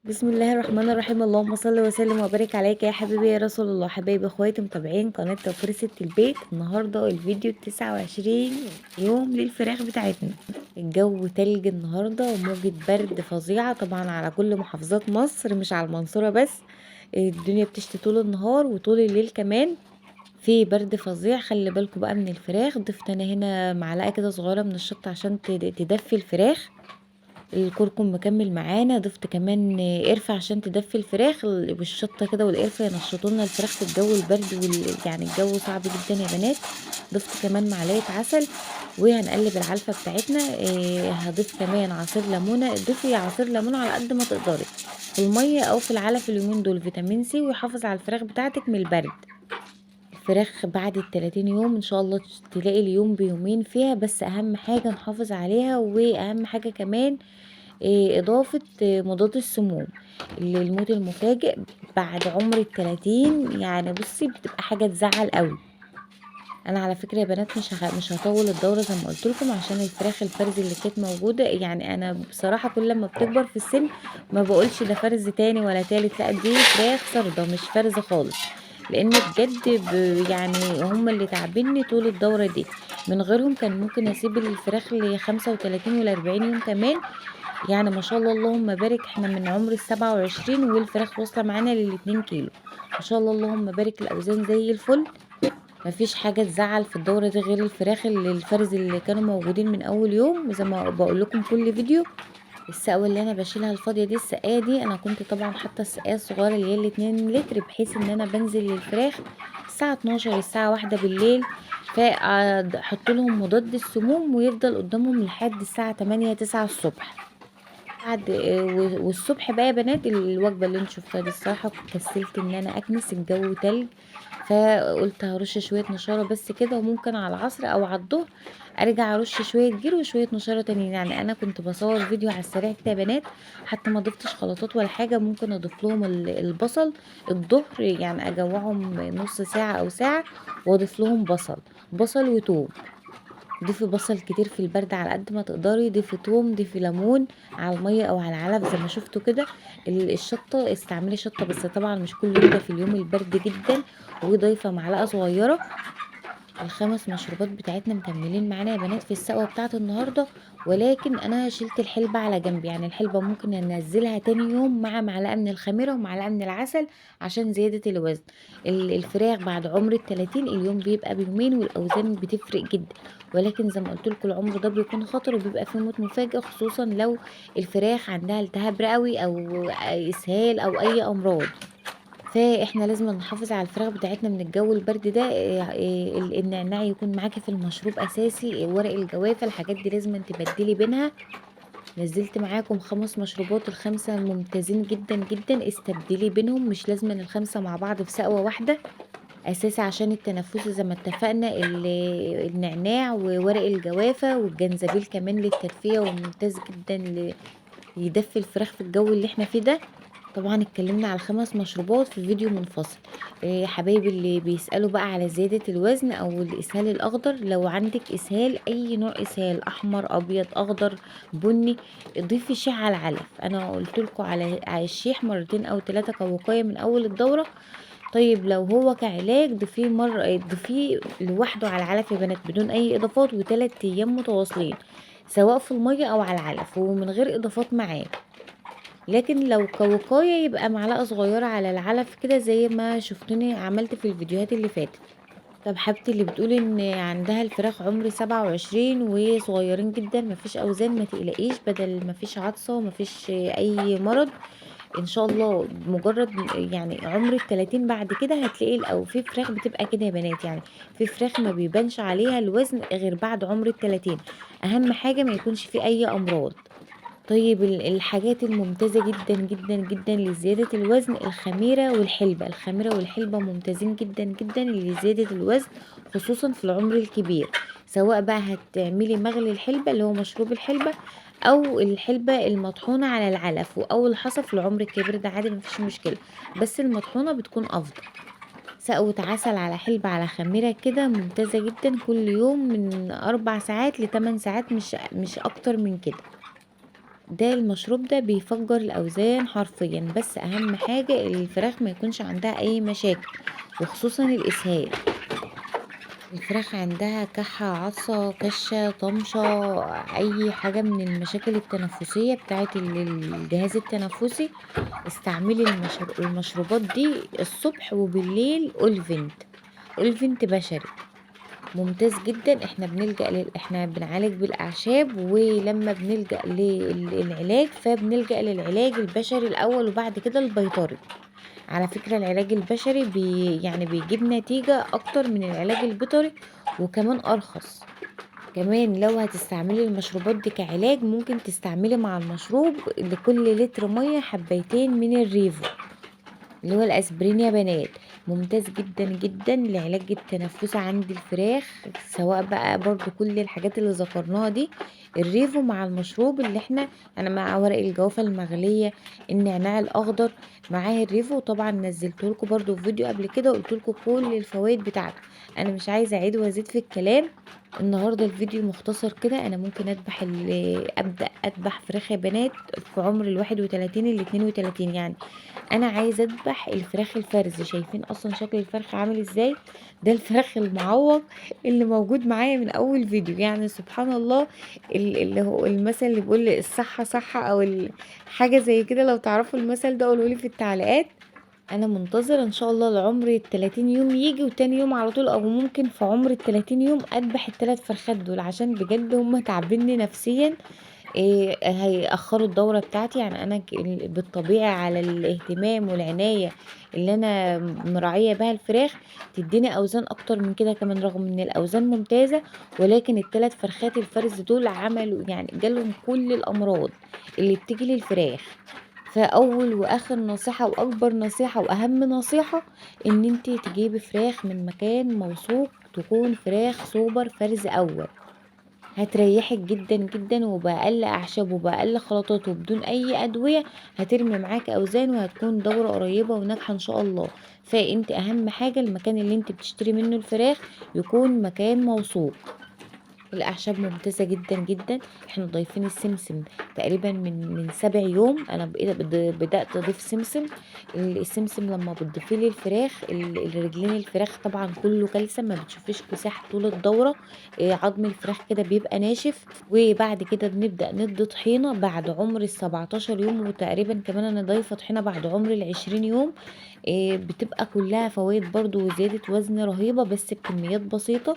بسم الله الرحمن الرحيم. اللهم صل وسلم وبارك عليك يا حبيبي يا رسول الله. حبايبي اخواتي متابعين قناة توفير ست البيت، النهاردة الفيديو 29 يوم للفراخ بتاعتنا. الجو تلج النهاردة وموجة برد فظيعة طبعا على كل محافظات مصر، مش على المنصورة بس. الدنيا بتشتي طول النهار وطول الليل كمان، في برد فظيع. خلي بالكم بقى من الفراخ. ضفت انا هنا معلقة كده صغيرة من الشطة عشان تدفي الفراخ. الكركم مكمل معانا. ضفت كمان قرفة عشان تدفي الفراخ، والشطة كده والقرفة ينشطوا لنا الفراخ في الجو البرد يعني الجو صعب جدا يا بنات. ضفت كمان معلقة عسل وهنقلب العلفة بتاعتنا. هضيف كمان عصير ليمونة. ضيفي عصير ليمونة على قد ما تقدري في المية او في العلف. اليومين دول فيتامين سي ويحافظ على الفراخ بتاعتك من البرد. الفراخ بعد ال30 يوم ان شاء الله تلاقي اليوم بيومين فيها، بس اهم حاجة نحافظ عليها، واهم حاجة كمان إضافة مضاد السموم. الموت المفاجئ بعد عمر ال30، يعني بصي بتبقى حاجة تزعل قوي. انا على فكرة يا بنات مش هطول الدورة زي ما قلت لكم عشان الفراخ الفرز اللي كانت موجودة. يعني انا بصراحة كل ما بتكبر في السن ما بقولش ده فرز تاني ولا تالت، لا دي فراخ صردة مش فرز خالص. لان بجد يعني هم اللي تعبني طول الدورة دي. من غيرهم كان ممكن اسيب الفراخ ل35 وال40 يوم كمان. يعني ما شاء الله اللهم بارك، احنا من عمر ال27 والفراخ واصلة معانا لل2 كيلو. ما شاء الله اللهم بارك، الاوزان زي الفل. مفيش حاجة تزعل في الدورة دي غير الفراخ اللي الفرز اللي كانوا موجودين من اول يوم. زي ما بقول لكم كل فيديو، السقوة اللي انا بشيلها الفاضية دي، السقاية دي انا كنت طبعا حاطة السقاية الصغيرة اللي هي ال2 لتر، بحيث ان انا بنزل للفراخ الساعة 12 الساعة 1 بالليل، فاحط لهم مضاد السموم ويفضل قدامهم لحد الساعة 8 9 الصبح. بعد والصبح بقى يا بنات الوجبة اللي انت شفتها دي، الصراحة كسلت ان انا اكنس، الجو تلج. فقلت هرش شوية نشارة بس كده، وممكن على العصر او على الظهر ارجع ارش شوية جير وشوية نشارة تانيين. يعني انا كنت بصور فيديو على السريع كده يا بنات، حتى ما ضفتش خلطات ولا حاجة. ممكن اضيف لهم البصل الظهر، يعني اجوعهم نص ساعة او ساعة واضيف لهم بصل وتوم. ضيفي بصل كتير في البرد على قد ما تقدري، ضيفي توم، ضيفي ليمون على الميه او على العلف زي ما شفتوا كده. الشطه استعملي شطه بس طبعا مش كل يوم، ده في اليوم البرد جدا. وضيفه معلقه صغيره. الخمس مشروبات بتاعتنا مكملين معانا يا بنات في السقوة بتاعت النهاردة. ولكن انا شلت الحلبة على جنب، يعني الحلبة ممكن انزلها تاني يوم مع معلقة من الخميرة ومعلقة من العسل عشان زيادة الوزن. الفراخ بعد عمر ال30 اليوم بيبقى بيومين، والاوزان بتفرق جدا. ولكن زي ما قلت لكم العمر ده بيكون خطر وبيبقى فيه موت مفاجئ، خصوصا لو الفراخ عندها التهاب رئوي او اسهال او اي امراض. فاحنا لازم نحافظ على الفراخ بتاعتنا من الجو البرد ده. النعناع يكون معاكي في المشروب اساسي. ورق الجوافه، الحاجات دي لازم تبدلي بينها. نزلت معاكم 5 مشروبات، الخمسه ممتازين جدا جدا. استبدلي بينهم، مش لازم الخمسه مع بعض في سقوه واحده اساسي عشان التنفس. زي ما اتفقنا النعناع وورق الجوافه والجنزبيل كمان للتدفئه، وممتاز جدا يدفي الفراخ في الجو اللي احنا فيه ده. طبعا اتكلمنا على ال5 مشروبات في فيديو منفصل. إيه حبايبي اللي بيسألوا بقى على زيادة الوزن او الاسهال الاخضر، لو عندك اسهال اي نوع اسهال، احمر ابيض اخضر بني، ضيفي شيح على العلف. انا قلت لكم على الشيح مرتين او 3 كوقايه من اول الدورة. طيب لو هو كعلاج ضيفيه مرة، ضيفيه لوحده على العلف يا بنات بدون اي اضافات، و3 ايام متواصلين سواء في المية او على العلف ومن غير اضافات معاه. لكن لو كوقاية يبقى معلقة صغيرة على العلف كده زي ما شفتوني عملت في الفيديوهات اللي فاتت. طب حبيبتي اللي بتقول ان عندها الفراخ عمر 27 وصغيرين جدا مفيش اوزان، ما تقلقيش. بدل مفيش عطسة ومفيش اي مرض ان شاء الله. مجرد يعني عمر ال30 بعد كده هتلاقي او في فراخ بتبقى كده يا بنات. يعني في فراخ ما بيبانش عليها الوزن غير بعد عمر ال30. اهم حاجة ما يكونش في اي امراض. طيب الحاجات الممتازة جدا جدا جدا لزيادة الوزن الخميرة والحلبة. الخميرة والحلبة ممتازين جدا جدا لزيادة الوزن، خصوصا في العمر الكبير. سواء بقى هتعملي مغلي الحلبة اللي هو مشروب الحلبة، او الحلبة المطحونة على العلف، او الحصى في العمر الكبير ده عادي مفيش مشكلة. بس المطحونة بتكون افضل. سقوة عسل على حلبة على خميرة كده ممتازة جدا كل يوم من 4 ساعات ل8 ساعات، مش اكتر من كده. ده المشروب ده بيفجر الاوزان حرفيا، بس اهم حاجة الفراخ ما يكونش عندها اي مشاكل، وخصوصا الاسهال. الفراخ عندها كحة، عطسة، كشة، طمشة، اي حاجة من المشاكل التنفسية بتاعة الجهاز التنفسي، استعملي المشروبات دي الصبح وبالليل. اولفنت بشري ممتاز جدا. احنا بنعالج بالاعشاب، ولما بنلجأ للعلاج فبنلجأ للعلاج البشري الاول وبعد كده البيطري. على فكرة العلاج البشري يعني بيجيب نتيجة اكتر من العلاج البيطري، وكمان ارخص. كمان لو هتستعملي المشروبات دي كعلاج، ممكن تستعملي مع المشروب لكل لتر مية حبيتين من الريفو، اللي هو الاسبرين يا بنات. ممتاز جدا جدا لعلاج التنفس عند الفراخ، سواء بقى برضو كل الحاجات اللي ذكرناها دي. الريفو مع المشروب اللي انا مع ورق الجوافة المغلية، النعناع الاخضر، معاه الريفو. طبعا نزلته لكم برضو في فيديو قبل كده، قلت لكم كل الفوائد بتاعته. انا مش عايزه اعيد وازيد في الكلام، النهارده الفيديو مختصر كده. انا ممكن ابدا اذبح فراخ يا بنات في عمر ال31 ال32 يعني. انا عايزه اذبح الفراخ الفرز. شايفين اصلا شكل الفرخ عامل ازاي؟ ده الفراخ المعوض اللي موجود معايا من اول فيديو. يعني سبحان الله، اللي هو المثل اللي بيقول الصحه صحه، او حاجه زي كده. لو تعرفوا المثل ده قولوا لي في التعليقات. انا منتظره ان شاء الله لعمر ال30 يوم يجي، وتاني يوم على طول، او ممكن في عمر ال30 يوم اذبح ال3 فرخات دول، عشان بجد هم تعبني نفسيا. هيأخروا الدورة بتاعتي. يعني انا بالطبيعي على الاهتمام والعناية اللي انا مراعية بها الفراخ، تديني اوزان اكتر من كده كمان، رغم ان الاوزان ممتازة. ولكن ال3 فرخات الفرز دول عملوا يعني جالهم كل الامراض اللي بتيجي للفراخ. فاول واخر نصيحة واكبر نصيحة واهم نصيحة، ان انت تجيبي فراخ من مكان موثوق، تكون فراخ سوبر فرز اول. هتريحك جدا جدا، وبأقل اعشاب وبأقل خلطات وبدون اي ادوية. هترمي معاك اوزان، وهتكون دورة قريبة وناجحة ان شاء الله. فانت اهم حاجة المكان اللي انت بتشتري منه الفراخ يكون مكان موثوق. الاعشاب ممتازه جدا جدا. احنا ضايفين السمسم تقريبا من 7 يوم. انا بدات اضيف سمسم. السمسم لما بتضيفيه للفراخ، الرجلين الفراخ طبعا كله كالسيوم، ما بتشوفيش كساح طول الدوره. عظم الفراخ كده بيبقى ناشف. وبعد كده بنبدا ندي طحينه بعد عمر ال17 يوم، وتقريبا كمان انا ضايفه طحينه بعد عمر ال20 يوم. بتبقى كلها فوائد برضو وزياده وزن رهيبه، بس بكميات بسيطه.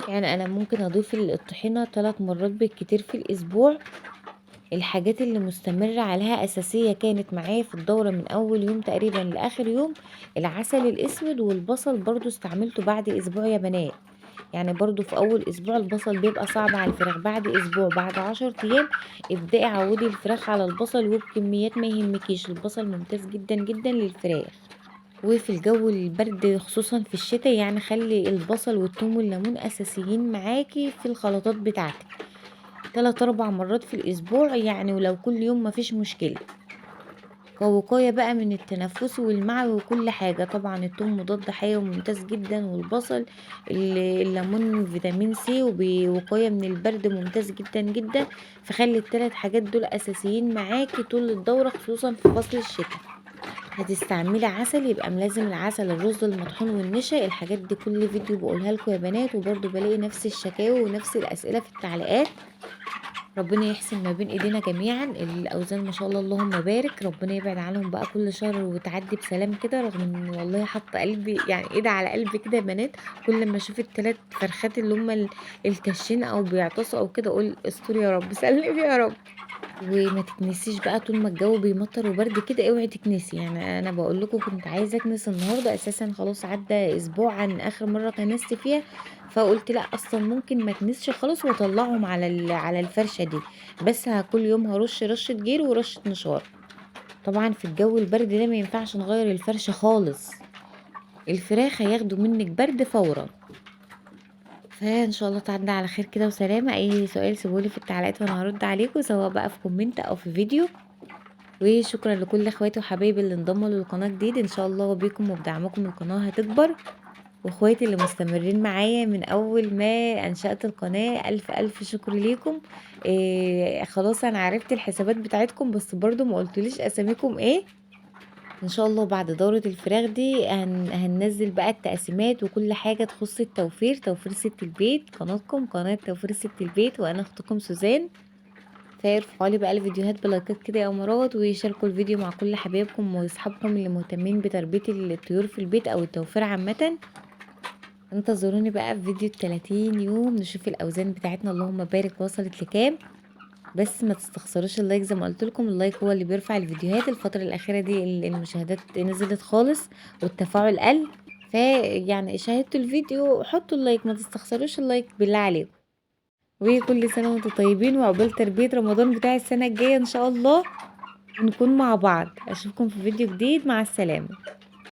يعني انا ممكن اضيف الطحينة 3 مرات بالكتير في الاسبوع. الحاجات اللي مستمرة عليها اساسية كانت معايا في الدورة من اول يوم تقريبا لاخر يوم. العسل الاسود والبصل برضو استعملته بعد اسبوع يا بنات. يعني برضو في اول اسبوع البصل بيبقى صعب على الفراخ، بعد اسبوع، بعد 10 ايام ابدأي عودي الفراخ على البصل، وبكميات ما يهمكيش. البصل ممتاز جدا جدا للفراخ. وفي الجو البرد خصوصا في الشتاء، يعني خلي البصل والثوم والليمون اساسيين معاكي في الخلطات بتاعتك. 3 4 مرات في الاسبوع يعني، ولو كل يوم مفيش مشكلة. كوقاية بقى من التنفس والمعوي وكل حاجة. طبعا الثوم مضاد حيوي وممتاز جدا، والبصل الليمون فيتامين سي، وبوقاية من البرد ممتاز جدا جدا. فخلي ال3 حاجات دول اساسيين معاكي طول الدورة، خصوصا في فصل الشتاء. هتستعملي عسل، يبقى ملازم العسل الرز المطحون والنشا. الحاجات دي كل فيديو بقولها لكم يا بنات، وبرضو بلاقي نفس الشكاوي ونفس الاسئله في التعليقات. ربنا يحسن ما بين ايدينا جميعا. الاوزان ما شاء الله اللهم بارك. ربنا يبعد عنهم بقى كل شهر وتعدي بسلام كده، رغم ان والله حاطه قلبي يعني ايد على قلبي كده يا بنات. كل ما اشوف ال3 فرخات اللي هم الكشين او بيعطسوا او كده، اقول استر يا رب، سلم يا رب. وما تكنسيش بقى طول ما الجو بيمطر وبرد كده، اوعي تكنسي. يعني انا بقول لكم كنت عايزه اكنس النهارده، اساسا خلاص عدى اسبوع عن اخر مره كنست فيها. فقلت لا، اصلا ممكن ما اكنسش خالص واطلعهم على الفرشه دي. بس كل يوم هرش رشه جير ورشه نشار. طبعا في الجو البرد ده ما ينفعش نغير الفرشه خالص، الفراخ هياخدوا منك برد فورا. فان شاء الله تعدي على خير كده وسلامه. اي سؤال سيبولي في التعليقات وانا هرد عليكم، سواء بقى في كومنت او في فيديو. وشكرا لكل اخواتي وحبايبي اللي انضموا للقناه جديد. ان شاء الله بيكم وبدعمكم القناه هتكبر. واخواتي اللي مستمرين معايا من اول ما انشأت القناة، الف الف شكر ليكم. خلاص انا عرفت الحسابات بتاعتكم، بس برضو ما قلتليش اساميكم ايه. ان شاء الله بعد دورة الفراخ دي هننزل بقى التقسيمات وكل حاجة تخص التوفير، توفير ست البيت، قناتكم قناة توفير ست البيت، وانا اختكم سوزان. فيرفعوا لي بقى الفيديوهات بلايكات كده يا امارات، ويشاركوا الفيديو مع كل حبايبكم واصحابكم اللي مهتمين بتربية الطيور في البيت او التوفير عامة. انتظروني بقى في فيديو ال30 يوم نشوف الاوزان بتاعتنا اللهم بارك وصلت لكام. بس ما تستخسروش اللايك، زي ما قلت لكم اللايك هو اللي بيرفع الفيديوهات. الفترة الأخيرة دي المشاهدات نزلت خالص والتفاعل قل، فيعني شاهدتوا الفيديو حطوا اللايك، ما تستخسروش اللايك بالله عليكم. وكل سنة وانتم طيبين، وعقبال تربية رمضان بتاع السنة الجاية ان شاء الله، ونكون مع بعض. اشوفكم في فيديو جديد، مع السلامة.